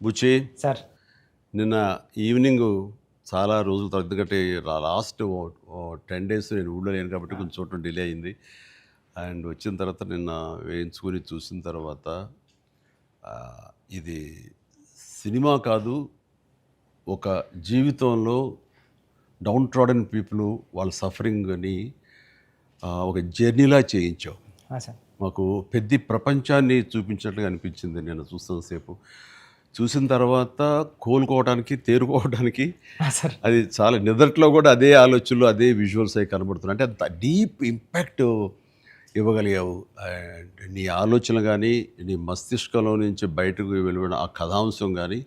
బుచ్చి sir. నిన్న evening చాలా రోజులు తగ్గట్టే లాస్ట్ 10 days నేను ఊళ్ళో లేను కాబట్టి కొంచెం చూడటం డిలే అయింది. అండ్ వచ్చిన తర్వాత నిన్న వేయించుకొని చూసిన తర్వాత ఇది సినిమా కాదు, ఒక జీవితంలో డౌన్ ట్రాడన్ పీపుల్ వాళ్ళ సఫరింగ్ని ఒక జర్నీలా చేయించావు. సార్. మాకు పెద్ద ప్రపంచాన్ని చూపించినట్లుగా అనిపించింది నేను చూస్తున్నంతసేపు. చూసిన తర్వాత కోలుకోవడానికి, తేరుకోవడానికి సార్. అది చాలా నిద్రలో కూడా అదే ఆలోచనలు, అదే విజువల్స్ అవి కనబడుతున్నాయి. అంటే అంత డీప్ ఇంపాక్ట్ ఇవ్వగలిగావు. అండ్ నీ ఆలోచనలు కానీ, నీ మస్తిష్కంలో నుంచి బయటకు వెలువడిన ఆ కథాంశం కానీ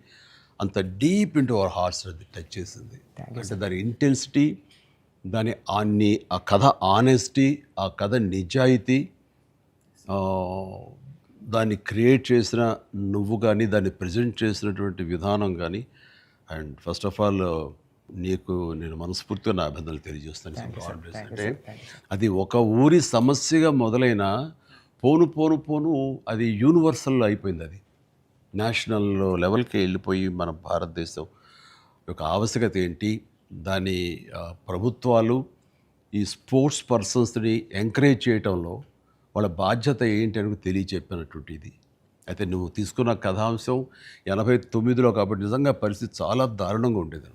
అంత డీప్ ఇంటూ అవర్ హార్ట్స్ అది టచ్ చేసింది. అంటే దాని ఇంటెన్సిటీ, ఆ కథ ఆనెస్టీ, ఆ కథ నిజాయితీ, దాన్ని క్రియేట్ చేసిన నువ్వు కానీ, దాన్ని ప్రజెంట్ చేసినటువంటి విధానం కానీ, అండ్ ఫస్ట్ ఆఫ్ ఆల్ నీకు నేను మనస్ఫూర్తిగా నా అభినందనలు తెలియజేస్తాను. అంటే అది ఒక ఊరి సమస్యగా మొదలైన పోను పోను పోను అది యూనివర్సల్ అయిపోయింది. అది నేషనల్ లెవెల్కి వెళ్ళిపోయి మన భారతదేశం యొక్క ఆవశ్యకత ఏంటి, దాని ప్రభుత్వాలు ఈ స్పోర్ట్స్ పర్సన్స్ని ఎంకరేజ్ చేయటంలో వాళ్ళ బాధ్యత ఏంటి అని తెలియచెప్పినటువంటి ఇది. అయితే నువ్వు తీసుకున్న కథాంశం 89లో కాబట్టి నిజంగా పరిస్థితి చాలా దారుణంగా ఉండేది.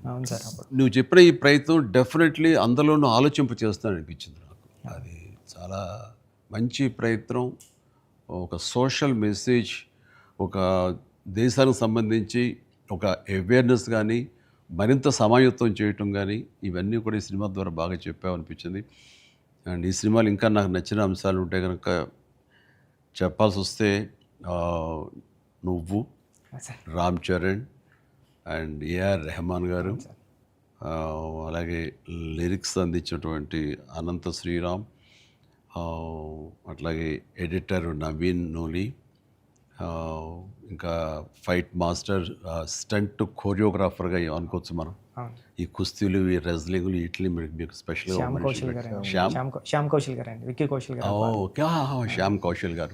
నువ్వు చెప్పిన ఈ ప్రయత్నం డెఫినెట్లీ అందరిలోనూ ఆలోచింప చేస్తాను అనిపించింది నాకు. అది చాలా మంచి ప్రయత్నం. ఒక సోషల్ మెసేజ్, ఒక దేశానికి సంబంధించి ఒక అవేర్నెస్ కానీ, మరింత సమాయత్తం చేయటం కానీ, ఇవన్నీ కూడా ఈ సినిమా ద్వారా బాగా చెప్పావనిపించింది. అండ్ ఈ సినిమాలు ఇంకా నాకు నచ్చిన అంశాలు ఉంటే కనుక చెప్పాల్సి వస్తే నువ్వు, రామ్ చరణ్ అండ్ ఏఆర్ రెహమాన్ గారు, అలాగే లిరిక్స్ అందించినటువంటి అనంత శ్రీరామ్, అట్లాగే ఎడిటర్ నవీన్ నూలి, ఇంకా ఫైట్ మాస్టర్, స్టంట్ కోరియోగ్రాఫర్గా అనుకోవచ్చు మనం. ఈ కుస్తీలు, ఈ రెజ్లింగ్లు వీటిని మీకు స్పెషల్గా శ్యామ్ కౌశల్ గారు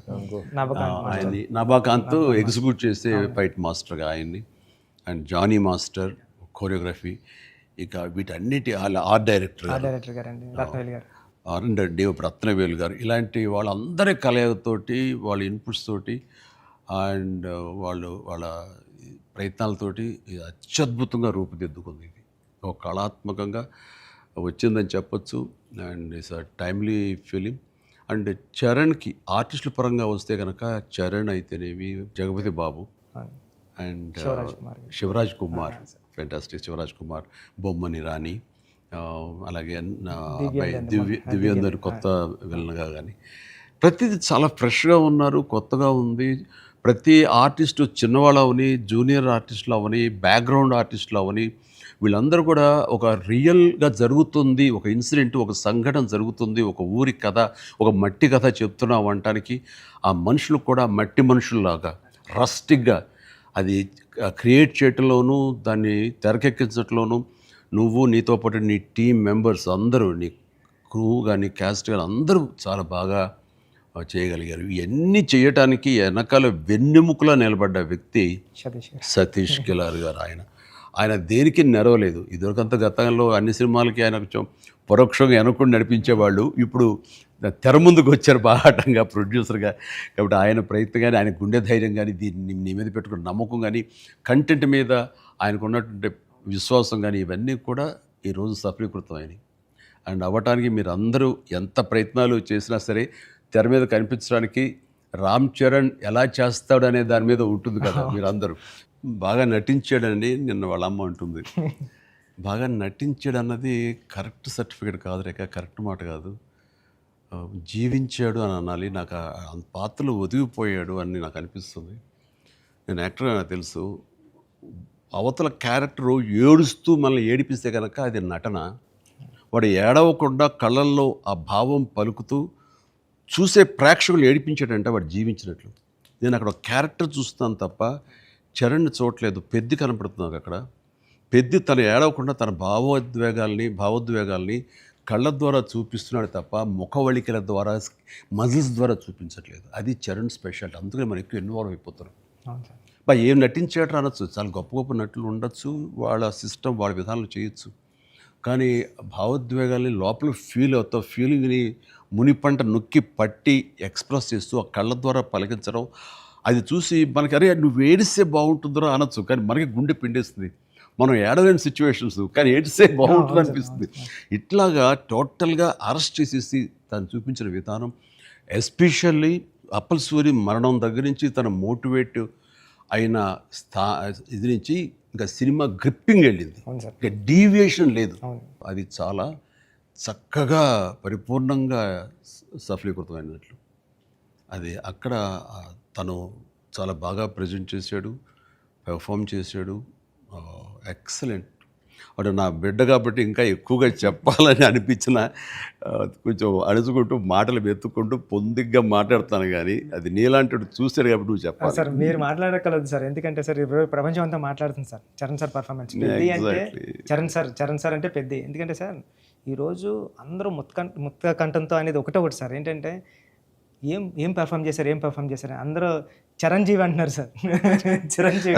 నభాకాంత్ ఎగ్జిక్యూట్ చేసే ఫైట్ మాస్టర్గా ఆయన్ని, అండ్ జానీ మాస్టర్ కోరియోగ్రఫీ, ఇక వీటన్నిటి ఆర్ట్ డైరెక్టర్ రత్నవేలు గారు, ఇలాంటి వాళ్ళందరి కలయికతోటి, వాళ్ళ ఇన్పుట్స్ తోటి అండ్ వాళ్ళ ప్రయత్నాలతోటి అత్యద్భుతంగా రూపుదిద్దుకుంది. ఇది ఒక కళాత్మకంగా వచ్చిందని చెప్పొచ్చు. And it's a timely film. And చరణ్కి ఆర్టిస్టుల పరంగా వస్తే కనుక చరణ్ అయితేనేమి, జగపతి బాబు అండ్ శివరాజ్ కుమార్, ఫెంటాస్టిక్ శివరాజ్ కుమార్, బొమ్మని రాణి, అలాగే అబ్బాయి దివ్యేందర్ కొత్త విలన్గా కానీ ప్రతిదీ చాలా ఫ్రెష్గా ఉన్నారు, కొత్తగా ఉంది. ప్రతి ఆర్టిస్టు చిన్నవాళ్ళు అవని, జూనియర్ ఆర్టిస్టులు అవని, బ్యాక్గ్రౌండ్ ఆర్టిస్టులు అవని, వీళ్ళందరూ కూడా ఒక రియల్గా జరుగుతుంది, ఒక ఇన్సిడెంట్, ఒక సంఘటన జరుగుతుంది, ఒక ఊరి కథ, ఒక మట్టి కథ చెప్తున్నాం అనటానికి ఆ మనుషులు కూడా మట్టి మనుషుల్లాగా రస్టిక్గా అది క్రియేట్ చేయటంలోనూ, దాన్ని తెరకెక్కించడంలోనూ నువ్వు, నీతో పాటు నీ టీం మెంబర్స్ అందరూ, నీ క్రూ కానీ, క్యాస్ట్ కానీ అందరూ చాలా బాగా చేయగలిగారు. ఇవన్నీ చేయటానికి వెనకాల వెన్నెముకలా నిలబడ్డ వ్యక్తి సతీష్ కిలార్ గారు. ఆయన దేనికి నెరవలేదు. ఇదివరకంత గతంలో అన్ని సినిమాలకి ఆయన కొంచెం పరోక్షంగా వెనకుండా నడిపించేవాళ్ళు. ఇప్పుడు తెర ముందుకు వచ్చారు బాహాటంగా ప్రొడ్యూసర్గా. కాబట్టి ఆయన ప్రయత్నం కానీ, ఆయన గుండె ధైర్యం కానీ, దీన్ని నీ మీద పెట్టుకున్న నమ్మకం కానీ, కంటెంట్ మీద ఆయనకు ఉన్నటువంటి విశ్వాసం కానీ, ఇవన్నీ కూడా ఈరోజు సఫలీకృతం అయినాయి. అండ్ అవ్వటానికి మీరు అందరూ ఎంత ప్రయత్నాలు చేసినా సరే తెర మీద కనిపించడానికి రామ్ చరణ్ ఎలా చేస్తాడు అనే దాని మీద ఉంటుంది కదా. మీరు అందరూ బాగా నటించాడండి. నిన్న వాళ్ళ అమ్మ అంటుంది, బాగా నటించాడు అన్నది కరెక్ట్ సర్టిఫికేట్ కాదు రేఖ, కరెక్ట్ మాట కాదు. జీవించాడు అని అనాలి. నాకు పాత్రలు ఒదిగిపోయాడు అని నాకు అనిపిస్తుంది. నేను యాక్టర్ నాకు తెలుసు. అవతల క్యారెక్టరు ఏడుస్తూ మనల్ని ఏడిపిస్తే కనుక అది నటన. వాడు ఏడవకుండా కళ్ళల్లో ఆ భావం పలుకుతూ చూసే ప్రేక్షకులు ఏడిపించాడంటే వాడు జీవించినట్లు. నేను అక్కడ ఒక క్యారెక్టర్ చూస్తాను తప్ప చరణ్ని చూడలేదు. పెద్ది కనపడుతున్నాను అక్కడ. పెద్ది తను ఏడవకుండా తన భావోద్వేగాల్ని కళ్ళ ద్వారా చూపిస్తున్నాడు తప్ప ముఖవళికల ద్వారా, మజిల్స్ ద్వారా చూపించట్లేదు. అది చరణ్ స్పెషాలిటీ. అందుకని మనం ఎక్కువ ఇన్వాల్వ్ అయిపోతున్నాం. ఏం నటించాడు అనొచ్చు, చాలా గొప్ప గొప్ప నటులు ఉండొచ్చు, వాళ్ళ సిస్టమ్ వాళ్ళ విధానాలు చేయొచ్చు. కానీ భావోద్వేగాల్ని లోపల ఫీల్ అవుతావు, ఫీలింగ్ని మునిపంట నొక్కి పట్టి ఎక్స్ప్రెస్ చేస్తూ ఆ కళ్ళ ద్వారా పలికించడం, అది చూసి మనకి అరే నువ్వు ఏడిస్తే బాగుంటుందిరా అనొచ్చు, కానీ మనకి గుండె పిండేస్తుంది. మనం ఏడలేని సిచ్యువేషన్స్, కానీ ఏడిస్తే బాగుంటుంది అనిపిస్తుంది. ఇట్లాగా టోటల్గా అరెస్ట్ చేసేసి తను చూపించిన విధానం, ఎస్పెషల్లీ అప్పల్ సూరి మరణం దగ్గర నుంచి తన మోటివేట్ అయిన ఇది నుంచి ఇంకా సినిమా గ్రిప్పింగ్ వెళ్ళింది, ఇంకా డీవియేషన్ లేదు. అది చాలా చక్కగా పరిపూర్ణంగా సఫలీకృతమైనట్లు. అది అక్కడ తను చాలా బాగా ప్రజెంట్ చేశాడు, పెర్ఫామ్ చేశాడు. ఎక్సలెంట్. వాడు నా బిడ్డ కాబట్టి ఇంకా ఎక్కువగా చెప్పాలని అనిపించిన కొంచెం అడుచుకుంటూ మాటలు వెతుక్కుంటూ పొందిగ్గా మాట్లాడుతాను, కానీ అది నీలాంటి చూశాడు కాబట్టి నువ్వు చెప్పాలి సార్. మీరు మాట్లాడగలదు సార్, ఎందుకంటే సార్ ఇప్పుడు ప్రపంచం అంతా మాట్లాడుతుంది సార్ చరణ్ సార్ పర్ఫార్మెన్స్. పెద్ద అంటే చరణ్ సార్ అంటే పెద్ద. ఎందుకంటే సార్ ఈరోజు అందరూ ముక్త కంఠంతో అనేది ఒకటి సార్. ఏంటంటే ఏం పెర్ఫామ్ చేశారు అందరూ చిరంజీవి అంటున్నారు సార్. చిరంజీవి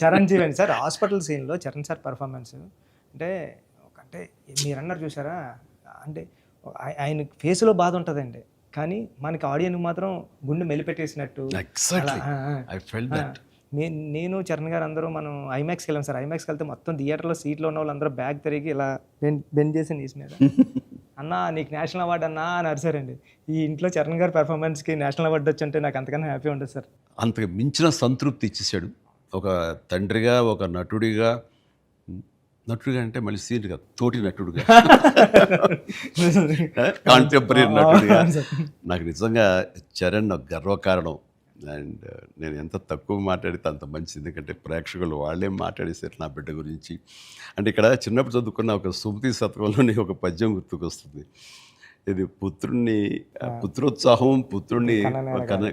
చిరంజీవి అండి సార్. హాస్పిటల్ సీన్లో చరణ్ సార్ పర్ఫార్మెన్స్ అంటే మీరు అన్నారు చూసారా, అంటే ఆయన ఫేస్లో బాధ ఉంటుందండి, కానీ మనకి ఆడియన్కి మాత్రం గుండె మెలిపెట్టేసినట్టు. నేను చరణ్ గారు అందరూ మనం ఐమాక్స్కి వెళ్ళాం సార్. ఐమాక్స్కి వెళ్తే మొత్తం థియేటర్లో సీట్లో ఉన్న వాళ్ళందరూ బ్యాగ్ తిరిగి ఇలా బెండ్ చేసి నీస్ మీద అన్నా నీకు నేషనల్ అవార్డు అన్నా అని అరిసారండి. ఈ ఇంట్లో చరణ్ గారి పెర్ఫార్మెన్స్కి నేషనల్ అవార్డు వచ్చంటే నాకు అంతకన్నా హ్యాపీ ఉంటుంది సార్. అంతకు మించిన సంతృప్తి ఇచ్చేసాడు. ఒక తండ్రిగా, ఒక నటుడిగా అంటే మళ్ళీ సీన్ కాదు, తోటి నటుడుగా, కాంటెంపరీ నటుడిగా నాకు నిజంగా చరణ్ గర్వకారణం. అండ్ నేను ఎంత తక్కువ మాట్లాడితే అంత మంచిది, ఎందుకంటే ప్రేక్షకులు వాళ్ళే మాట్లాడేసారు నా బిడ్డ గురించి. అంటే ఇక్కడ చిన్నప్పుడు చదువుకున్న ఒక సుమతి శతకంలోని ఒక పద్యం గుర్తుకొస్తుంది. ఇది పుత్రోత్సాహం పుత్రుణ్ణి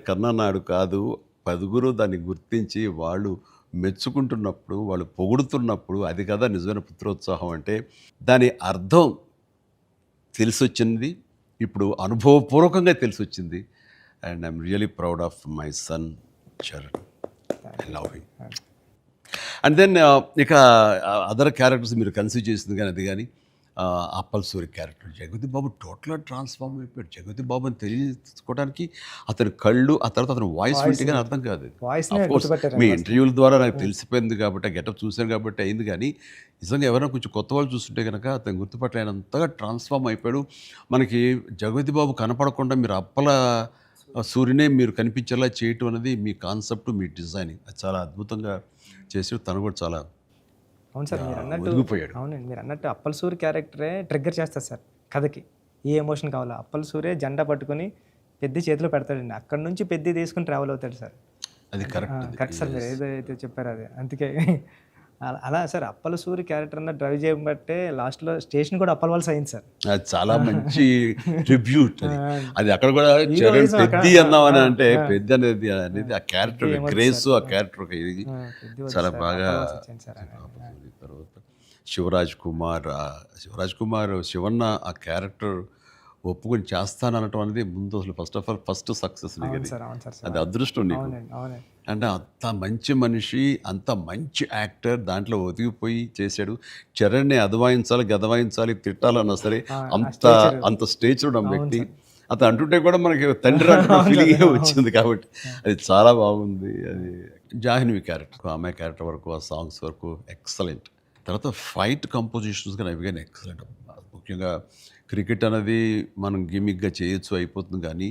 కన్ననాడు కాదు, పదుగురు దాన్ని గుర్తించి వాళ్ళు మెచ్చుకుంటున్నప్పుడు, వాళ్ళు పొగుడుతున్నప్పుడు అది కదా నిజమైన పుత్రోత్సాహం. అంటే దాని అర్థం తెలిసొచ్చింది, ఇప్పుడు అనుభవపూర్వకంగా తెలిసొచ్చింది. And I'm really proud of my son, Charan. I love him. And then ఇక అదర్ క్యారెక్టర్స్ మీరు కన్సిడర్ చేసింది కానీ అది కానీ అప్పల్ సూరి క్యారెక్టర్ జగపతి బాబు టోటల్గా ట్రాన్స్ఫార్మ్ అయిపోయాడు. జగపతి బాబు అని తెలియకోవడానికి అతని కళ్ళు, ఆ తర్వాత అతని వాయిస్ వింటే కానీ అర్థం కాదు. మీ ఇంటర్వ్యూల ద్వారా నాకు తెలిసిపోయింది కాబట్టి, గెటప్ చూశాను కాబట్టి అయింది, కానీ నిజంగా ఎవరైనా కొంచెం కొత్త వాళ్ళు చూస్తుంటే కనుక అతను గుర్తుపట్టలేనంతగా ట్రాన్స్ఫార్మ్ అయిపోయాడు. మనకి జగపతి బాబు కనపడకుండా మీరు అప్పల సూర్యునే మీరు కనిపించేలా చేయటం అనేది మీ కాన్సెప్ట్, మీ డిజైనింగ్, అది చాలా అద్భుతంగా చేసాడు. తను కూడా చాలా అవును సార్. మీరు అన్నట్టు అవునండి, మీరు అన్నట్టు అప్పల్ సూరి క్యారెక్టరే ట్రిగ్గర్ చేస్తారు సార్ కథకి. ఏ ఎమోషన్ కావాలో అప్పల్ సూరే జెండా పట్టుకొని పెద్ద చేతిలో పెడతాడండి, అక్కడ నుంచి పెద్ద తీసుకుని ట్రావెల్ అవుతాడు సార్. అది కరెక్ట్ సార్, మీరు ఏదైతే చెప్పారో అది. అందుకే అలా సార్ అప్పల సూరి క్యారెక్టర్ అన్న డ్రైవ్ చేయబట్టే లాస్ట్లో స్టేషన్ కూడా అప్పల వాళ్ళ అయింది సార్. అది చాలా మంచి ట్రిబ్యూట్. అది అక్కడ కూడా పెద్ద అన్నామని అంటే పెద్ద అనేది ఆ క్యారెక్టర్ గ్రేస్, ఆ క్యారెక్టర్ ఇది చాలా బాగా. తర్వాత శివరాజ్ కుమార్ శివన్న ఆ క్యారెక్టర్ ఒప్పుకొని చేస్తాననటం అనేది ముందు అసలు ఫస్ట్ సక్సెస్ అది అదృష్టం నీకు. అంటే అంత మంచి మనిషి, అంత మంచి యాక్టర్, దాంట్లో ఒదిగిపోయి చేశాడు. చరణ్ని అదవాయించాలి, గదవాయించాలి, తిట్టాలన్నా సరే అంత స్టేజ్ ఉన్న వ్యక్తి. అతను అంటుంటే కూడా మనకి తండ్రి ఫీలింగే వచ్చింది కాబట్టి అది చాలా బాగుంది. అది జాహ్నవి క్యారెక్టర్, ఆమె క్యారెక్టర్ వరకు, ఆ సాంగ్స్ వరకు ఎక్సలెంట్. తర్వాత ఫైట్ కంపోజిషన్స్ కానీ అవి కానీ ఎక్సలెంట్. ముఖ్యంగా క్రికెట్ అనేది మనం గిమిక్గా చేయొచ్చు, అయిపోతుంది, కానీ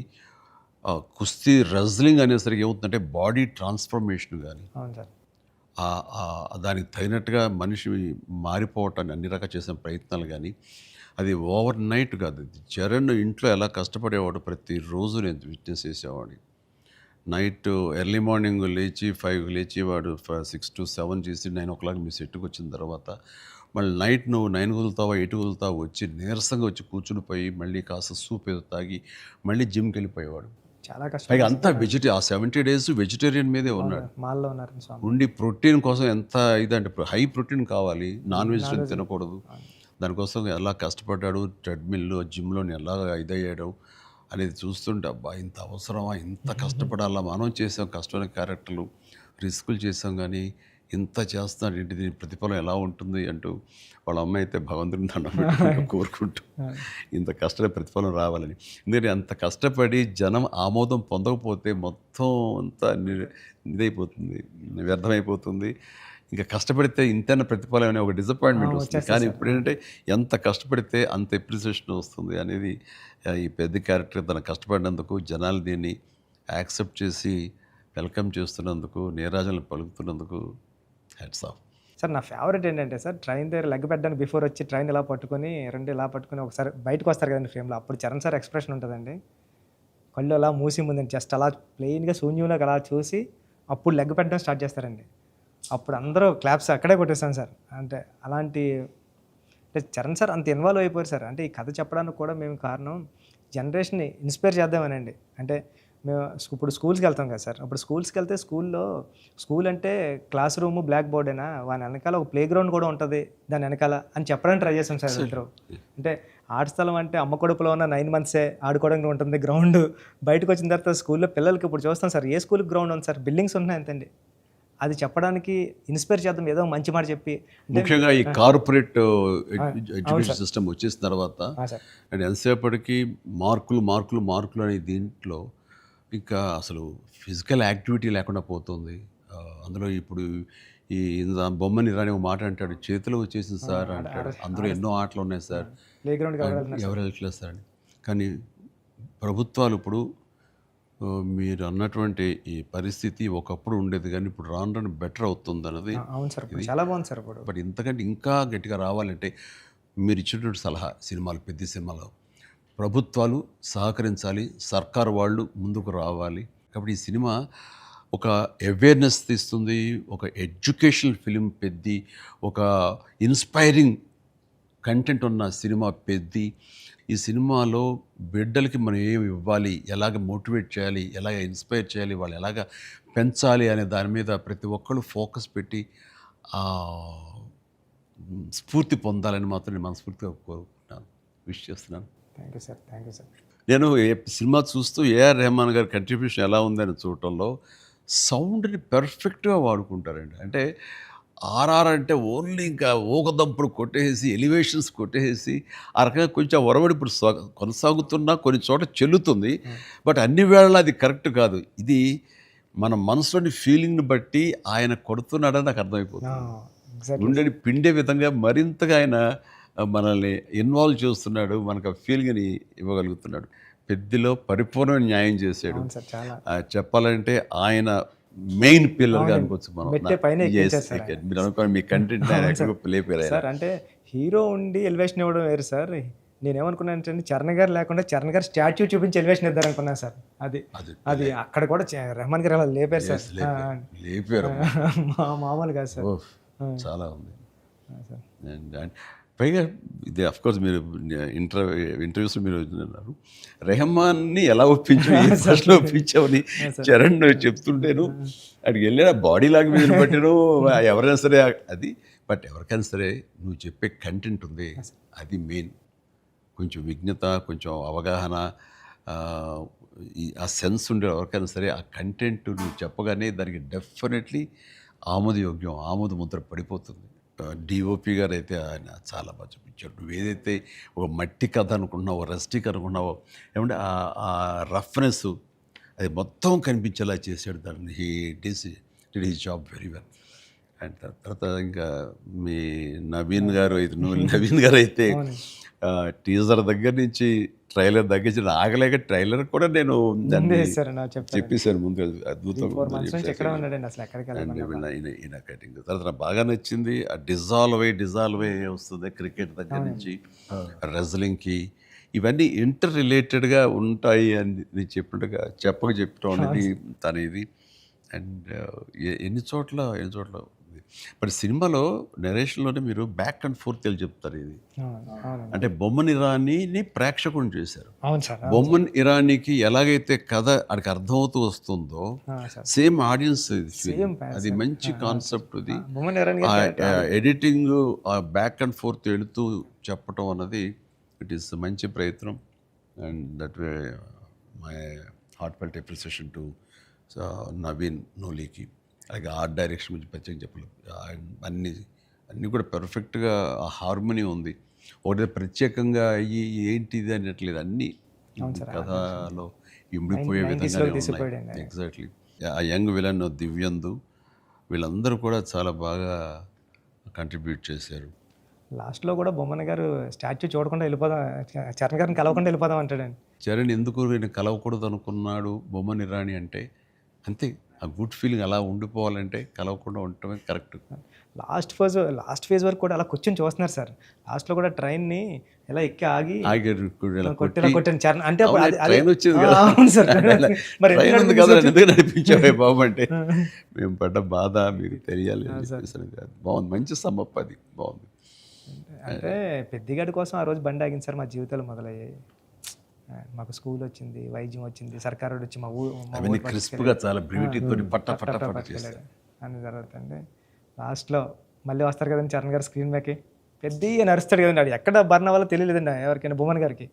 కుస్తీ రెజ్లింగ్ అనేసరికి ఏమవుతుందంటే బాడీ ట్రాన్స్ఫర్మేషన్ కానీ దానికి తగినట్టుగా మనిషి మారిపోవటాన్ని అన్ని రకాల చేసిన ప్రయత్నాలు కానీ అది ఓవర్ నైట్ కాదు. చరణ్ ఇంట్లో ఎలా కష్టపడేవాడు, ప్రతిరోజు నేను విట్నెస్ చేసేవాడిని. నైట్ ఎర్లీ మార్నింగ్ లేచి 5కి లేచి వాడు 6 to 7 చేసి 9 o'clock మీ సెట్కి వచ్చిన తర్వాత మళ్ళీ నైట్ నువ్వు 9 వదులుతావా 8 వదులుతావా వచ్చి నీరసంగా వచ్చి కూర్చుని పోయి మళ్ళీ కాస్త సూప్ ఏదో తాగి మళ్ళీ జిమ్కి వెళ్ళిపోయేవాడు. చాలా కష్టం. పైగా అంతా ఆ 70 days వెజిటేరియన్ మీదే ఉన్నాడు. ఉండి ప్రోటీన్ కోసం ఎంత ఇదంటే హై ప్రోటీన్ కావాలి, నాన్ వెజిటేరియన్ తినకూడదు. దానికోసం ఎలా కష్టపడ్డాడు, ట్రెడ్మిల్ జిమ్లో ఎలా ఇదయ్యాడు. అనేది చూస్తుంటే అబ్బా ఇంత అవసరమా, ఇంత కష్టపడాలా, మనం చేసాం కష్టమైన క్యారెక్టర్లు, రిస్కులు చేసాం, కానీ ఇంత చేస్తున్నాడు ఏంటి, దీని ప్రతిఫలం ఎలా ఉంటుంది అంటూ వాళ్ళ అమ్మ అయితే భగవంతుని దండం పెట్టుకుంటూ కోరుకుంటూ ఇంత కష్టమైన ప్రతిఫలం రావాలని. ఎందుకంటే అంత కష్టపడి జనం ఆమోదం పొందకపోతే మొత్తం అంతా ఇదైపోతుంది, వ్యర్థమైపోతుంది. ఇంకా కష్టపడితే ఇంతైనా ప్రతిఫలం అనే ఒక డిసప్పాయింట్మెంట్ వస్తుంది. కానీ ఇప్పుడు ఏంటంటే ఎంత కష్టపడితే అంత ఎప్రిసియేషన్ వస్తుంది అనేది ఈ పెద్ద క్యారెక్టర్ తన కష్టపడినందుకు, జనాలు దీన్ని యాక్సెప్ట్ చేసి వెల్కమ్ చేస్తున్నందుకు, నీరాజనలు పలుకుతున్నందుకు హ్యాట్స్ ఆఫ్. సార్ నా ఫేవరెట్ ఏంటంటే సార్, ట్రైన్ దగ్గర లెగ్ పెట్టడానికి బిఫోర్ వచ్చి ట్రైన్ ఇలా పట్టుకొని రెండు ఇలా పట్టుకొని ఒకసారి బయటకు వస్తారు కదండి ఫ్రేమ్లో, అప్పుడు చరణ్ సార్ ఎక్స్ప్రెషన్ ఉంటుందండి, కళ్ళు అలా మూసి ముందండి జస్ట్ అలా ప్లెయిన్గా శూన్యంలోకి అలా చూసి అప్పుడు లెగ్ పెట్టడం స్టార్ట్ చేస్తారండి. అప్పుడు అందరూ క్లాప్స్ అక్కడే కొట్టేస్తాను సార్. అంటే అలాంటి అంటే చరణ్ సార్ అంత ఇన్వాల్వ్ అయిపోయారు సార్. అంటే ఈ కథ చెప్పడానికి కూడా మేము కారణం జనరేషన్ని ఇన్స్పైర్ చేద్దామనండి. అంటే మేము ఇప్పుడు స్కూల్స్కి వెళ్తాం కదా సార్, అప్పుడు స్కూల్స్కి వెళ్తే స్కూల్ అంటే క్లాస్ రూమ్ బ్లాక్ బోర్డేనా, వాని వెనకాల ఒక ప్లే గ్రౌండ్ కూడా ఉంటుంది దాని వెనకాల అని చెప్పడానికి ట్రై చేస్తాం సార్ ఇద్దరు. అంటే ఆట స్థలం అంటే అమ్మ కడుపులో ఉన్న 9 months ఆడుకోవడానికి ఉంటుంది గ్రౌండ్. బయటకు వచ్చిన తర్వాత స్కూల్లో పిల్లలకి ఇప్పుడు చూస్తాం సార్, ఏ స్కూల్కి గ్రౌండ్ ఉంది సార్, బిల్డింగ్స్ ఉన్నాయి అంతండి. అది చెప్పడానికి ఇన్స్పైర్ చేద్దాం, ఏదో మంచి మాట చెప్పి. ముఖ్యంగా ఈ కార్పొరేట్ ఎడ్యుకేషన్ సిస్టమ్ వచ్చేసిన తర్వాత అండ్ ఎంతసేపటికి మార్కులు మార్కులు మార్కులు అనే దీంట్లో ఇంకా అసలు ఫిజికల్ యాక్టివిటీ లేకుండా పోతుంది. అందులో ఇప్పుడు ఈ బొమ్మని రాని ఒక మాట అంటాడు, చేతిలో వచ్చేసింది సార్ అంటాడు, అందులో ఎన్నో ఆటలు ఉన్నాయి సార్, ప్లే గ్రౌండ్ ఎవరు వెళ్ళట్లేదు సార్ అని. కానీ ప్రభుత్వాలు ఇప్పుడు మీరు అన్నటువంటి ఈ పరిస్థితి ఒకప్పుడు ఉండేది, కానీ ఇప్పుడు రాను రాను బెటర్ అవుతుంది అన్నది. అవును సార్, చాలా బాగుంది సార్. ఇప్పుడు బట్ ఇంతకంటే ఇంకా గట్టిగా రావాలంటే మీరు ఇచ్చినటువంటి సలహా, సినిమాలు పెద్ద సినిమాలు ప్రభుత్వాలు సహకరించాలి, సర్కారు వాళ్ళు ముందుకు రావాలి. కాబట్టి ఈ సినిమా ఒక అవేర్నెస్ తీస్తుంది, ఒక ఎడ్యుకేషనల్ ఫిలిం పెద్ది, ఒక ఇన్స్పైరింగ్ కంటెంట్ ఉన్న సినిమా పెద్ది. ఈ సినిమాలో బిడ్డలకి మనం ఏమి ఇవ్వాలి, ఎలాగ మోటివేట్ చేయాలి, ఎలాగ ఇన్స్పైర్ చేయాలి, వాళ్ళు ఎలాగ పెంచాలి అనే దాని మీద ప్రతి ఒక్కళ్ళు ఫోకస్ పెట్టి స్ఫూర్తి పొందాలని మాత్రం నేను మనస్ఫూర్తిగా కోరుకుంటున్నాను, విష్ చేస్తున్నాను. Thank you sir, thank you sir. నేను సినిమా చూస్తూ ఏఆర్ రెహమాన్ గారి కంట్రిబ్యూషన్ ఎలా ఉందని చూడటంలో సౌండ్ని పెర్ఫెక్ట్గా వాడుకుంటారండి. అంటే ఆర్ఆర్ అంటే ఓన్లీ ఇంకా ఊకదంపుడు కొట్టేసి ఎలివేషన్స్ కొట్టేసి ఆ రకంగా కొంచెం ఒరవడి ఇప్పుడు కొనసాగుతున్నా కొన్ని చోట చెల్లుతుంది. బట్ అన్ని వేళలా అది కరెక్ట్ కాదు. ఇది మన మనసులోని ఫీలింగ్ని బట్టి ఆయన కొడుతున్నాడని నాకు అర్థమైపోతుంది. గుండెని పిండే విధంగా మరింతగా ఆయన మనల్ని ఇన్వాల్వ్ చేస్తున్నాడు, మనకు ఆ ఫీలింగ్ని ఇవ్వగలుగుతున్నాడు. పెద్దలో పరిపూర్ణమైన న్యాయం చేశాడు. చెప్పాలంటే ఆయన మెయిన్ పిల్లర్గా అనుకోవచ్చు మనం. మీరు అనుకోండి మీ కంటెంట్ సార్. అంటే హీరో ఉండి ఎలివేషన్ ఇవ్వడం వేరు సార్. నేనేమనుకున్నాను, చరణ్ గారు లేకుండా చరణ్ గారు స్టాచ్యూ చూపించి ఎలివేషన్ ఇద్దారు అనుకున్నాను సార్. అది అక్కడ కూడా రెహమాన్ గారు అలా లేపారు సార్, లేపారు మామూలు కాదు సార్, చాలా ఉంది. పైగా ఇది అఫ్కోర్స్ మీరు ఇంటర్వ్యూస్లో మీరు అన్నారు రెహమాన్ని ఎలా ఒప్పించావని చరణ్ చెప్తుంటేను అక్కడికి వెళ్ళిన బాడీ లాంగ్వేజ్ బట్టిను ఎవరైనా సరే అది. బట్ ఎవరికైనా సరే నువ్వు చెప్పే కంటెంట్ ఉంది, అది మెయిన్. కొంచెం విజ్ఞత, కొంచెం అవగాహన, ఆ సెన్స్ ఉండే ఎవరికైనా సరే ఆ కంటెంట్ నువ్వు చెప్పగానే దానికి డెఫినెట్లీ ఆమోదయోగ్యం, ఆమోద ముద్ర పడిపోతుంది. డిఓపి గారు అయితే ఆయన చాలా బాగా చూపించాడు. నువ్వు ఏదైతే ఒక మట్టి కథ అనుకుంటున్నావో, రస్టిక్ అనుకున్నావో, ఏమంటే ఆ రఫ్నెస్ అది మొత్తం కనిపించేలా చేశాడు. దాన్ని did his job very well. And తర్వాత ఇంకా మీ నవీన్ గారు అయితే టీజర్ దగ్గర నుంచి ట్రైలర్ దగ్గర నుంచి ఆగలేక ట్రైలర్ కూడా నేను చెప్పేశాను ముందు, అద్భుతంగా ఈయన కటింగ్. తర్వాత నాకు బాగా నచ్చింది ఆ డిజాల్వ్ అయ్యి వస్తుంది క్రికెట్ దగ్గర నుంచి రెజ్లింగ్కి. ఇవన్నీ ఇంటర్ రిలేటెడ్గా ఉంటాయి అని చెప్పినట్టుగా చెప్పడం అనేది తన ఇది. అండ్ ఎన్ని చోట్ల బట్ సినిమాలో నెరేషన్లోనే మీరు బ్యాక్ అండ్ ఫోర్త్ వెళ్ళి చెప్తారు. ఇది అంటే బొమ్మన్ ఇరానీని ప్రేక్షకుని చేశారు. బొమ్మన్ ఇరానీకి ఎలాగైతే కథ అక్కడికి అర్థమవుతూ వస్తుందో సేమ్ ఆడియన్స్ అది మంచి కాన్సెప్ట్. ఇది ఎడిటింగ్ బ్యాక్ అండ్ ఫోర్త్ వెళుతూ చెప్పటం అన్నది ఇట్ ఈస్ మంచి ప్రయత్నం. And that way my heartfelt appreciation to Naveen నోలీకి. అలాగే ఆర్ట్ డైరెక్షన్ గురించి ప్రత్యేకంగా చెప్పలేదు. అన్నీ కూడా పెర్ఫెక్ట్గా ఆ హార్మోనీ ఉంది. ఒకటి ప్రత్యేకంగా అయ్యి ఏంటిది అనట్లేదు, అన్నీ కథలో ఇమిడిపోయే విధంగానే ఉన్నాయి. ఎగ్జాక్ట్లీ. ఆ యంగ్ విలన్ దివ్యందు వీళ్ళందరూ కూడా చాలా బాగా కంట్రిబ్యూట్ చేశారు. లాస్ట్లో కూడా బొమ్మన గారు స్టాచ్యూ చూడకుండా వెళ్ళిపోదాం, చరణ్ గారిని కలవకుండా వెళ్ళిపోదాం అంటాడండి. చరణ్ ఎందుకు నేను కలవకూడదు అనుకున్నాడు బొమ్మని రాణి అంటే అంతే. ఆ గుడ్ ఫీలింగ్ అలా ఉండిపోవాలంటే కలవకుండా ఉండటమే కరెక్ట్. లాస్ట్ ఫేజ్ వరకు కూడా అలా కూర్చొని చూస్తున్నారు సార్. లాస్ట్లో కూడా ట్రైన్ని ఎలా ఎక్కి ఆగి కొట్టాను చరణ్ అంటే ట్రైన్ వచ్చింది కదా, అవును సార్. మరి ట్రైన్ ఉంది కదా ఎందుకు నడిపించావే బాబు అంటే మేము పడ్డ బాధ మీకు తెలియాలి అని చెప్పేసి కాదు. బాగుంది, మంచి సమ్మప్, అది బాగుంది. అంటే పెద్దిగాడి కోసం ఆ రోజు బండి ఆగింది సార్. మా జీవితాలు మొదలయ్యాయి. మాకు స్కూల్ వచ్చింది, వైద్యం వచ్చింది, సర్కారు వచ్చి మా ఊరు క్రిస్ప్గా చాలా బ్యూటీతో పట్ట అని జరుగుతుంది. లాస్ట్లో మళ్ళీ వస్తారు కదండి చరణ్ గారు స్క్రీన్ మీదకి, పెద్ద అని అరుస్తాడు కదండి. అది ఎక్కడ బర్ణ వల్ల తెలియలేదండి ఎవరికైనా, బొమ్మన్ గారికి.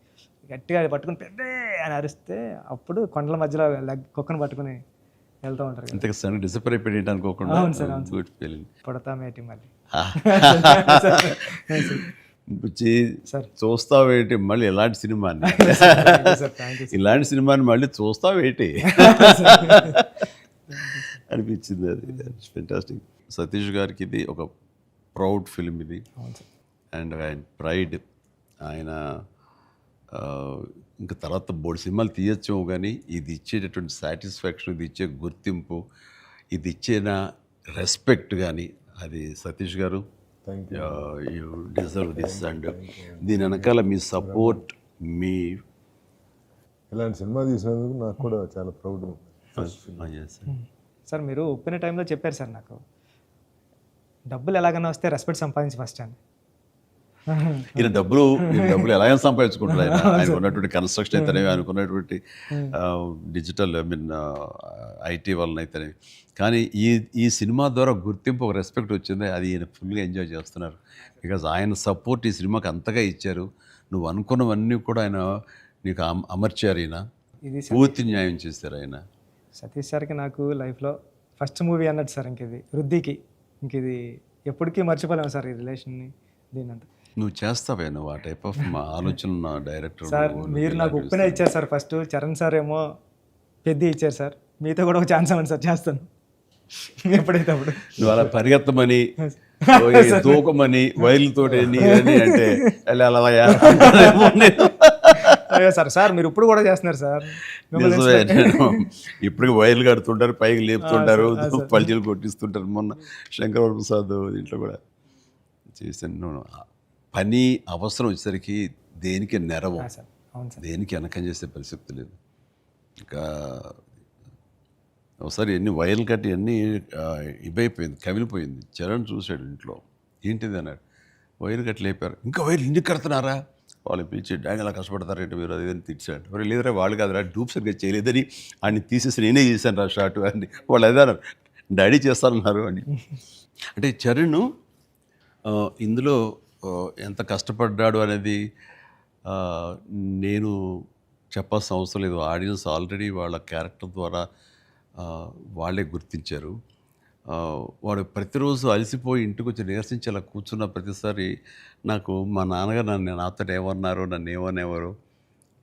గట్టిగా పట్టుకుని పెద్ద అని అరిస్తే అప్పుడు కొండల మధ్యలో కుక్కను పట్టుకుని వెళ్తూ ఉంటారు కదా. డిసప్పాయింట్ అయిపోయింది అనుకోకుండా. అవును సార్, గుడ్ ఫీలింగ్. పుడతామేటి మళ్ళీ చూస్తావేటి మళ్ళీ ఇలాంటి సినిమాని ఇలాంటి సినిమాని మళ్ళీ చూస్తావేటి అనిపించింది. అది ఫెంటాస్టిక్. సతీష్ గారికి ఇది ఒక ప్రౌడ్ ఫిల్మ్ ఇది. అండ్ ఆయన ప్రైడ్. ఆయన ఇంకా తర్వాత బోర్డు సినిమాలు తీయచ్చేమో కానీ ఇది ఇచ్చేటటువంటి సాటిస్ఫాక్షన్, ఇది ఇచ్చే గుర్తింపు, ఇది ఇచ్చిన రెస్పెక్ట్ కానీ అది సతీష్ గారు యూ డిజర్వ్ దిస్. అండ్ దీని వెనకాల మీ సపోర్ట్, మీ ఇలాంటి సినిమా తీసినందుకు నాకు కూడా చాలా ప్రౌడ్. సార్ మీరు ఒప్పిన టైంలో చెప్పారు సార్ నాకు, డబ్బులు ఎలాగైనా వస్తే రెస్పెక్ట్ సంపాదించి ఫస్ట్ అని. ఈయన డబ్బులు ఎలాగైనా సంపాదించుకుంటారు. ఆయన ఉన్నటువంటి కన్స్ట్రక్షన్ అయితేనేవి, అనుకున్నటువంటి డిజిటల్ ఐటీ వలన అయితేనేవి. కానీ ఈ సినిమా ద్వారా గుర్తింపు, ఒక రెస్పెక్ట్ వచ్చింది. అది ఈయన ఫుల్గా ఎంజాయ్ చేస్తున్నారు. బికాజ్ ఆయన సపోర్ట్ ఈ సినిమాకి అంతగా ఇచ్చారు. నువ్వు అనుకున్నవన్నీ కూడా ఆయన నీకు అమర్చారు. ఈయన పూర్తి న్యాయం చేశారు ఆయన. సతీష్ సార్కి నాకు లైఫ్లో ఫస్ట్ మూవీ అన్నట్టు సార్. ఇది వృద్ధికి ఇది ఎప్పటికీ మర్చిపోలేము సార్, ఈ రిలేషన్ని. దీనంతా నువ్వు చేస్తావే, నువ్వు ఆ టైప్ ఆఫ్ మా డైరెక్టర్ సార్. మీరు నాకు ఉప్పిన ఇచ్చారు సార్ ఫస్ట్, చరణ్ సార్ ఏమో పెద్ద ఇచ్చారు సార్. మీతో కూడా ఒక ఛాన్స్ అవ్వండి సార్, చేస్తాను ఎప్పుడైతే అప్పుడు. నువ్వు అలా పరిగెత్తమని, దూకమని, వైర్లతోటి అంటే అయ్యో సార్ మీరు ఇప్పుడు కూడా చేస్తున్నారు సార్. ఇప్పటికి వైర్లు కడుతుంటారు, పైకి లేపుతుంటారు, పల్చీలు కొట్టిస్తుంటారు. మొన్న శంకర ప్రసాద్ దీంట్లో కూడా చేశాను. పని అవసరం వచ్చేసరికి దేనికి నెరవం, దేనికి వెనకం చేసే పరిస్థితి లేదు. ఇంకా ఒకసారి ఎన్ని వైర్లు కట్టి అన్నీ ఇవైపోయింది, కమిలిపోయింది. చరణ్ చూశాడు ఇంట్లో, ఏంటిది అన్నాడు. వైర్లు కట్టి లేపారు. ఇంకా వైర్లు ఇంటికి కడుతున్నారా? వాళ్ళు పిలిచి డాంగ్ అలా కష్టపడతారంటే మీరు అది అని తిట్టాడు. మరి లేదురా వాళ్ళు కాదురా, డూప్ సరిగ్గా చేయలేదని ఆయన తీసేసి నేనే చేశాను రా షార్ట్ అని. వాళ్ళు అదే అన్నారు, డాడీ చేస్తారన్నారు అని. అంటే చరణ్ ఇందులో ఎంత కష్టపడ్డాడు అనేది నేను చెప్పాల్సిన అవసరం లేదు. ఆడియన్స్ ఆల్రెడీ వాళ్ళ క్యారెక్టర్ ద్వారా వాళ్ళే గుర్తించారు. వాడు ప్రతిరోజు అలసిపోయి ఇంటికి వచ్చి నీరసించి అలా కూర్చున్న ప్రతిసారి నాకు మా నాన్నగారు నాతో ఏమన్నారు, నన్ను ఏమనేవారు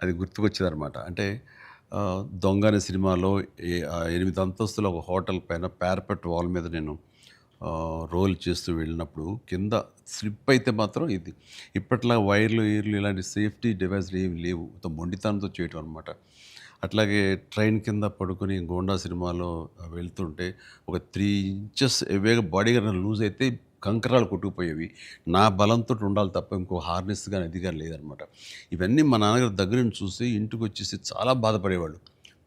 అది గుర్తుకొచ్చేదనమాట. అంటే దొంగ అనే సినిమాలో 8 అంతస్తుల ఒక హోటల్ పైన పారపెట్ వాల్ మీద నేను రోల్ చేస్తూ వెళ్ళినప్పుడు కింద స్లిప్ అయితే మాత్రం ఇది ఇప్పట్లా వైర్లు ఇలాంటి సేఫ్టీ డివైస్లు ఏమి లేవు, మొండితనంతో చేయటం అనమాట. అట్లాగే ట్రైన్ కింద పడుకొని గోండా సినిమాలో వెళ్తుంటే ఒక 3 ఇంచెస్ ఎవేగా బాడీ కానీ లూజ్ అయితే కంకరాలు కొట్టుకుపోయేవి. నా బలంతో ఉండాలి తప్ప ఇంకో హార్నెస్ కానీ అది కానీ లేదనమాట. ఇవన్నీ మా నాన్నగారి దగ్గర నుంచి చూసి ఇంటికి వచ్చేసి చాలా బాధపడేవాళ్ళు.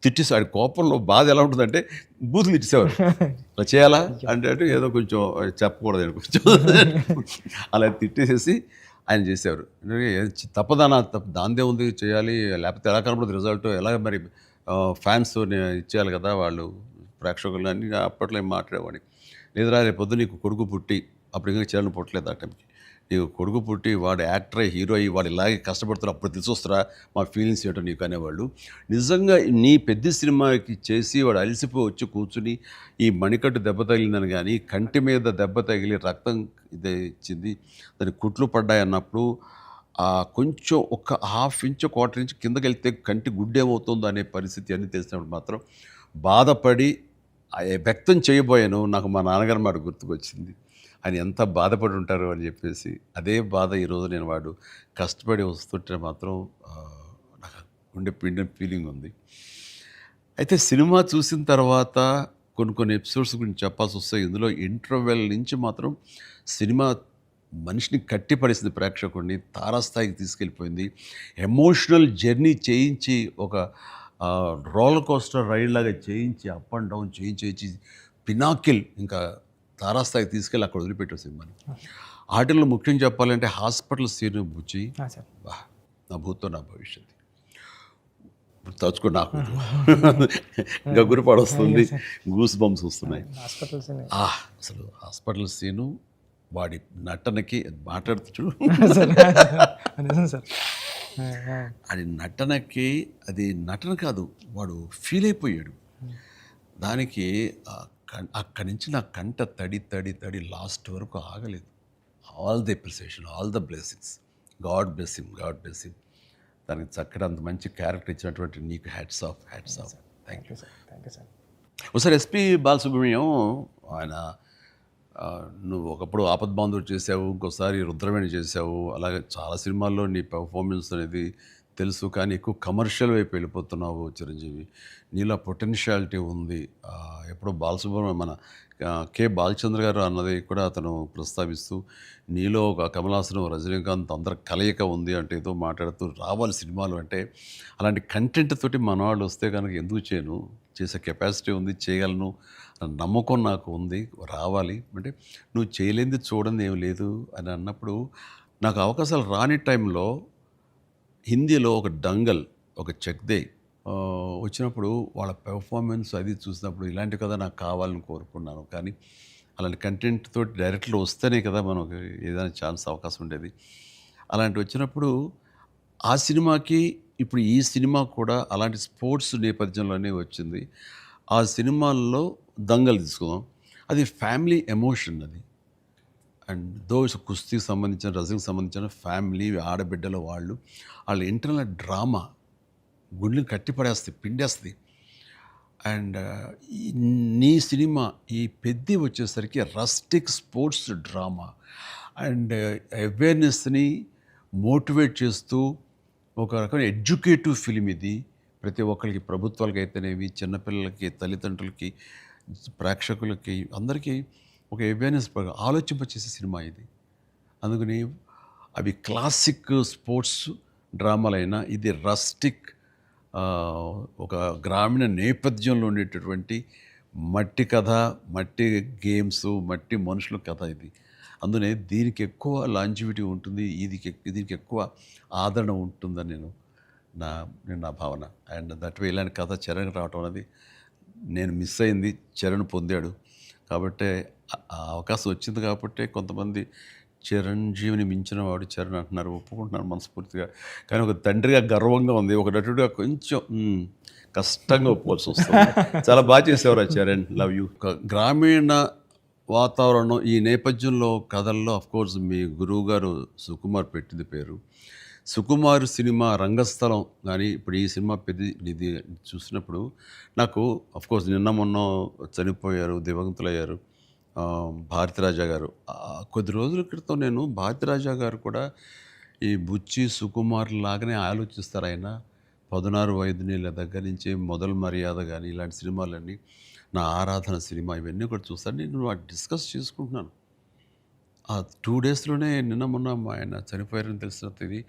తిట్టేసాడు. కోపంలో బాధ ఎలా ఉంటుందంటే బూతులు తిట్టేసేవారు. అలా చేయాలా అంటే ఏదో కొంచెం చెప్పకూడదు కొంచెం అలా తిట్టేసేసి ఆయన చేసేవారు. తప్పదనా దాందే ఉంది చేయాలి, లేకపోతే ఎలా కనపడదు రిజల్ట్, ఎలా మరి ఫ్యాన్స్ ఇచ్చేయాలి కదా వాళ్ళు ప్రేక్షకులు అన్నీ అప్పట్లో ఏం మాట్లాడేవాడిని. లేదురా రేపు పొద్దు నీకు కొడుకు పుట్టి, అప్పుడు ఇంకా చరణ్ పుట్టలేదు ఆ టైంకి, నీకు కొడుకు పుట్టి వాడు యాక్టర్ అయ్యి హీరో అయ్యి వాడు ఇలాగే కష్టపడుతున్నారు అప్పుడు తెలిసి వస్తారా మా ఫీలింగ్స్ ఏంటో నీకు అనేవాళ్ళు. నిజంగా నీ పెద్ద సినిమాకి చేసి వాడు అలసిపోయి వచ్చి కూర్చుని ఈ మణికట్టు దెబ్బ తగిలిందని కానీ కంటి మీద దెబ్బ తగిలి రక్తం ఇదే ఇచ్చింది దాని కుట్లు పడ్డాయి అన్నప్పుడు కొంచెం ఒక హాఫ్ ఇంచ్ క్వార్టర్ ఇంచ్ కిందకి వెళ్తే కంటి గుడ్డేమవుతుందో అనే పరిస్థితి అన్నీ తెలిసినప్పుడు మాత్రం బాధపడి వ్యక్తం చేయబోయాను. నాకు మా నాన్నగారు మాట గుర్తుకొచ్చింది. ఆయన ఎంత బాధపడి ఉంటారు అని చెప్పేసి అదే బాధ ఈరోజు నేను వాడు కష్టపడి వస్తుంటే మాత్రం నాకు ఉండే పిండిన ఫీలింగ్ ఉంది. అయితే సినిమా చూసిన తర్వాత కొన్ని ఎపిసోడ్స్ గురించి చెప్పాల్సి వస్తాయి. ఇందులో ఇంటర్వెల్ నుంచి మాత్రం సినిమా మనిషిని కట్టిపడేసింది, ప్రేక్షకుడిని తారాస్థాయికి తీసుకెళ్ళిపోయింది. ఎమోషనల్ జర్నీ చేయించి ఒక రోలర్ కోస్టర్ రైడ్ లాగా చేయించి అప్ అండ్ డౌన్ చేయించి పినాకిల్ ఇంకా తారాస్థాయికి తీసుకెళ్ళి అక్కడ వదిలిపెట్టావు సినిమాని. ఆటల్లో ముఖ్యం చెప్పాలంటే హాస్పిటల్ సీన్ బుచ్చి సార్ నా భూతో నా భవిష్యత్తు తలుచుకో నాకు ఇంకా గురిపాడు వస్తుంది, గూస్ బంప్స్ వస్తున్నాయి. హాస్పిటల్స్ అసలు హాస్పిటల్ సీను వాడి నటనకి మాట్లాడుతూ చూడు సార్ అది నటనకి అది నటన కాదు, వాడు ఫీల్ అయిపోయాడు దానికి. అక్కడి నుంచి నా కంట తడి తడి తడి లాస్ట్ వరకు ఆగలేదు. All the appreciation, all the blessings, God bless him, God bless him. దానికి చక్కటి అంత మంచి క్యారెక్టర్ ఇచ్చినటువంటి నీకు hats off, hats off. Thank you. Thank you sir. ఒకసారి ఎస్పి బాలసుబ్రహ్మణ్యం ఆయన నువ్వు ఒకప్పుడు ఆపద్బాంధవుడు చేసావు, ఇంకోసారి రుద్రవేణి చేసావు, అలాగే చాలా సినిమాల్లో నీ పెర్ఫార్మెన్స్ అనేది తెలుసు. కానీ ఎక్కువ కమర్షియల్ వైపు వెళ్ళిపోతున్నావు చిరంజీవి. నీలో పొటెన్షియాలిటీ ఉంది. ఎప్పుడో బాలసుబ్రహ్మణ్యం మన కె బాలచంద్ర గారు అన్నది కూడా అతను ప్రస్తావిస్తూ నీలో ఒక కమలాసనం రజనీకాంత్ అందరి కలయిక ఉంది అంటే ఏదో మాట్లాడుతూ రావాలి సినిమాలు అంటే. అలాంటి కంటెంట్ తోటి మన వాళ్ళు వస్తే కనుక ఎందుకు చేయను, చేసే కెపాసిటీ ఉంది, చేయగలను నమ్మకం నాకు ఉంది, రావాలి అంటే. నువ్వు చేయలేనిది చూడండి ఏం లేదు అని అన్నప్పుడు నాకు అవకాశాలు రాని టైంలో హిందీలో ఒక డంగల్, ఒక చెక్దే వచ్చినప్పుడు వాళ్ళ పెర్ఫార్మెన్స్ అది చూసినప్పుడు ఇలాంటి కదా నాకు కావాలని కోరుకున్నాను. కానీ అలాంటి కంటెంట్ తోటి డైరెక్ట్లో వస్తేనే కదా మనకు ఏదైనా ఛాన్స్ అవకాశం ఉండేది. అలాంటి వచ్చినప్పుడు ఆ సినిమాకి ఇప్పుడు ఈ సినిమా కూడా అలాంటి స్పోర్ట్స్ నేపథ్యంలోనే వచ్చింది. ఆ సినిమాల్లో దంగల్ తీసుకుందాం, అది ఫ్యామిలీ ఎమోషన్ అది. అండ్ దోస్ కుస్తీకి సంబంధించిన, రజనీకి సంబంధించిన ఫ్యామిలీ ఆడబిడ్డల వాళ్ళ ఇంటర్నల్ డ్రామా గుండెని కట్టిపడేస్తుంది, పిండేస్తుంది. అండ్ నీ సినిమా ఈ పెద్ద వచ్చేసరికి రస్టిక్ స్పోర్ట్స్ డ్రామా అండ్ అవేర్నెస్ని మోటివేట్ చేస్తూ ఒక రకమైన ఎడ్యుకేటివ్ ఫిలిం ఇది. ప్రతి ఒక్కరికి, ప్రభుత్వాలకి అయితేనేవి, చిన్నపిల్లలకి, తల్లిదండ్రులకి, ప్రేక్షకులకి అందరికీ ఒక అవేర్నెస్ ఆలోచింపచేసే సినిమా ఇది. అందుకని అవి క్లాసిక్ స్పోర్ట్స్ డ్రామాలైనా ఇది రస్టిక్ ఒక గ్రామీణ నేపథ్యంలో ఉండేటటువంటి మట్టి కథ, మట్టి గేమ్స్, మట్టి మనుషుల కథ ఇది. అందునే దీనికి ఎక్కువ లాంజివిటీ ఉంటుంది, దీనికి ఎక్కువ ఆదరణ ఉంటుందని నా భావన. అండ్ దట్ వే ఇలాంటి కథ చరణ్ రావటం అనేది నేను మిస్ అయింది, చరణ్ పొందాడు. కాబట్టి ఆ అవకాశం వచ్చింది కాబట్టి కొంతమంది చిరంజీవిని మించిన వాడు చరణ్ అంటున్నారు, ఒప్పుకుంటున్నారు మనస్ఫూర్తిగా. కానీ ఒక తండ్రిగా గర్వంగా ఉంది, ఒక నటుడిగా కొంచెం కష్టంగా ఒప్పుకోవాల్సి వస్తుంది. చాలా బాగా చేసేవారు చరణ్, లవ్ యూ. గ్రామీణ వాతావరణం ఈ నేపథ్యంలో కథల్లో అఫ్కోర్స్ మీ గురువు గారు సుకుమార్ పెట్టింది పేరు. సుకుమార్ సినిమా రంగస్థలం కానీ ఇప్పుడు ఈ సినిమా ఇది చూసినప్పుడు నాకు అఫ్కోర్స్ నిన్న మొన్న చనిపోయారు, దివంగతులయ్యారు భారతిరాజా గారు. కొద్ది రోజుల క్రితం నేను భారతిరాజా గారు కూడా ఈ బుచ్చి సుకుమార్ లాగానే ఆలోచిస్తారు. ఆయన 16 వైద్యుల దగ్గర నుంచి మొదలు మర్యాద కానీ ఇలాంటి సినిమాలన్నీ, నా ఆరాధన సినిమా ఇవన్నీ కూడా చూస్తాను. నేను డిస్కస్ చేసుకుంటున్నాను. ఆ 2 డేస్లోనే నిన్న మొన్న ఆయన చనిపోయారని తెలిసిన ఇది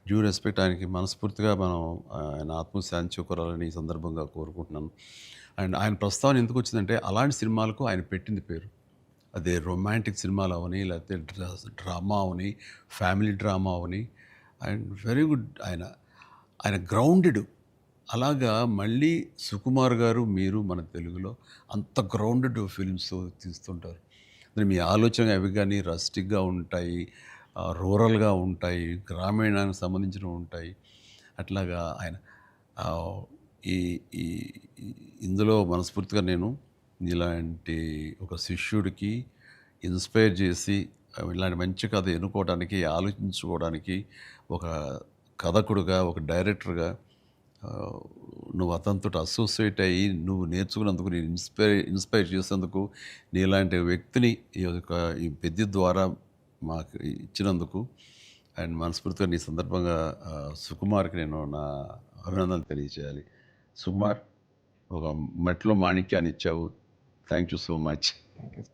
డ్యూ రెస్పెక్ట్ ఆయనకి మనస్ఫూర్తిగా మనం ఆయన ఆత్మశాంతి చేకూరాలని ఈ సందర్భంగా కోరుకుంటున్నాను. అండ్ ఆయన ప్రస్తావన ఎందుకు వచ్చిందంటే అలాంటి సినిమాలకు ఆయన పెట్టింది పేరు. అదే రొమాంటిక్ సినిమాలు అవని, లేకపోతే drama Avani, family drama Avani. And very good, ఆయన గ్రౌండెడ్. అలాగా మళ్ళీ సుకుమార్ గారు మీరు మన తెలుగులో అంత గ్రౌండెడ్ ఫిల్మ్స్ తీస్తుంటారు. మీ ఆలోచన అవి కానీ రస్టిక్గా ఉంటాయి, రూరల్గా ఉంటాయి, గ్రామీణానికి సంబంధించినవి ఉంటాయి. అట్లాగా ఆయన ఆ, ఈ ఈ ఇందులో మనస్ఫూర్తిగా నేను ఇలాంటి ఒక శిష్యుడికి ఇన్స్పైర్ చేసి ఇలాంటి మంచి కథ ఎన్నుకోవడానికి, ఆలోచించుకోవడానికి ఒక కథకుడుగా, ఒక డైరెక్టర్గా ఆ, నువ్వు అతనితో అసోసియేట్ అయ్యి నువ్వు నేర్చుకున్నందుకు, నేను ఇన్స్పైర్ చేసేందుకు, నీలాంటి వ్యక్తిని ఈ పెద్ద ద్వారా మాకు ఇచ్చినందుకు అండ్ మనస్ఫూర్తిగా నీ సందర్భంగా సుకుమార్కి నేను నా అభినందనలు తెలియజేయాలి. సుకుమార్, ఒక మెట్లో మాణిక్యాన్ని ఇచ్చావు. Thank you so much. Thank you.